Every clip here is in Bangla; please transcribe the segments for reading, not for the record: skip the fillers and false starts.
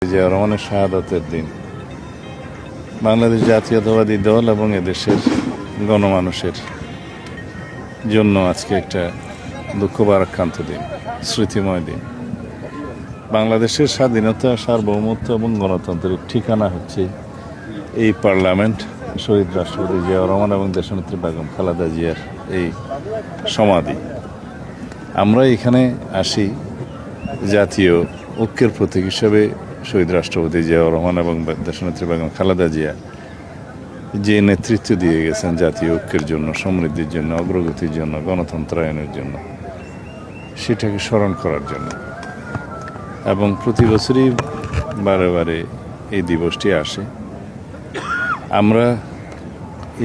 জিয়াউর রহমানের শাহাদাতের দিন বাংলাদেশ জাতীয়তাবাদী দল এবং এদেশের গণমানুষের জন্য আজকে একটা দুঃখ ভারাক্রান্ত দিন, স্মৃতিময় দিন। বাংলাদেশের স্বাধীনতা, সার্বভৌমত্ব এবং গণতন্ত্রের ঠিকানা হচ্ছে এই পার্লামেন্ট, শহীদ রাষ্ট্রপতি জিয়াউর রহমান এবং দেশনেত্রী বেগম খালেদা জিয়ার এই সমাধি। আমরা এখানে আসি জাতীয় ঐক্যের প্রতীক হিসেবে শহীদ রাষ্ট্রপতি জিয়াউর রহমান এবং দেশনেত্রী বেগম খালেদা জিয়া যে নেতৃত্ব দিয়ে গেছেন জাতীয় ঐক্যের জন্য, সমৃদ্ধির জন্য, অগ্রগতির জন্য, গণতন্ত্রায়নের জন্য, সেটাকে স্মরণ করার জন্য। এবং প্রতি বছরই বারে বারে এই দিবসটি আসে। আমরা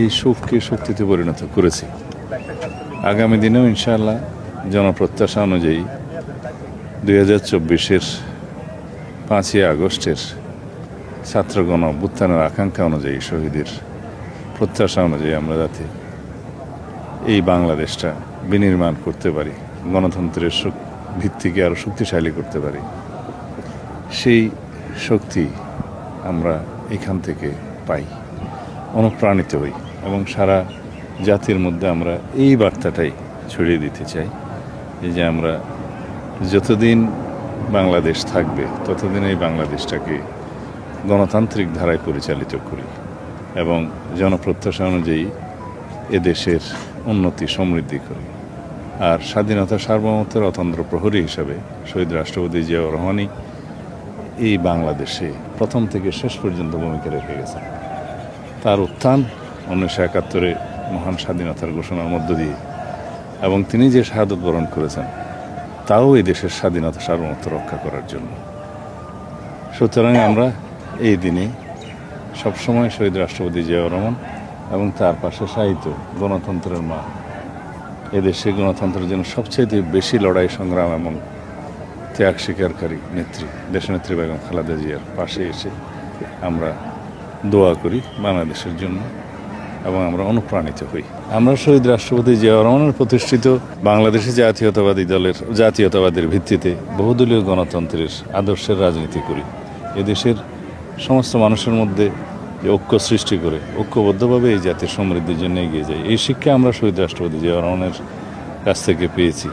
এই শোককে শক্তিতে পরিণত করেছি। আগামী দিনেও ইনশাআল্লাহ জনপ্রত্যাশা অনুযায়ী 2024-এর 5ই আগস্টের ছাত্রগণ অভ্যুত্থানের আকাঙ্ক্ষা অনুযায়ী, শহীদের প্রত্যাশা অনুযায়ী আমরা যাতে এই বাংলাদেশটা বিনির্মাণ করতে পারি, গণতন্ত্রের ভিত্তিকে আরও শক্তিশালী করতে পারি, সেই শক্তি আমরা এখান থেকে পাই, অনুপ্রাণিত হই এবং সারা জাতির মধ্যে আমরা এই বার্তাটাই ছড়িয়ে দিতে চাই যে আমরা যতদিন বাংলাদেশ থাকবে ততদিন এই বাংলাদেশটাকে গণতান্ত্রিক ধারায় পরিচালিত করি এবং জনপ্রত্যাশা অনুযায়ী এদেশের উন্নতি সমৃদ্ধি করি। আর স্বাধীনতা সার্বভৌমত্বের অতন্দ্র প্রহরী হিসাবে শহীদ রাষ্ট্রপতি জিয়াউর রহমানই এই বাংলাদেশে প্রথম থেকে শেষ পর্যন্ত ভূমিকা রেখে গেছেন। তার উত্থান 1971-এ মহান স্বাধীনতার ঘোষণার মধ্য দিয়ে এবং তিনি যে শাহাদত বরণ করেছেন তাও এই দেশের স্বাধীনতা সার্বভৌমত্ব রক্ষা করার জন্য। সুতরাং আমরা এই দিনে সবসময় শহীদ রাষ্ট্রপতি জিয়াউর রহমান এবং তার পাশে শায়িত গণতন্ত্রের মা, এদেশে গণতন্ত্রের জন্য সবচেয়ে বেশি লড়াই সংগ্রাম এবং ত্যাগ স্বীকারকারী নেত্রী দেশনেত্রী বেগম খালেদা জিয়ার পাশে এসে আমরা দোয়া করি বাংলাদেশের জন্য এবং আমরা অনুপ্রাণিত হই। আমরা শহীদ রাষ্ট্রপতি জিয়াউর রহমানের প্রতিষ্ঠিত বাংলাদেশি জাতীয়তাবাদের ভিত্তিতে বহুদলীয় গণতন্ত্রের আদর্শের রাজনীতি করি। এদেশের সমস্ত মানুষের মধ্যে যে ঐক্য সৃষ্টি করে ঐক্যবদ্ধভাবে এই জাতির সমৃদ্ধির জন্য এগিয়ে যায়, এই শিক্ষা আমরা শহীদ রাষ্ট্রপতি জিয়াউর রহমানের কাছ থেকে পেয়েছি।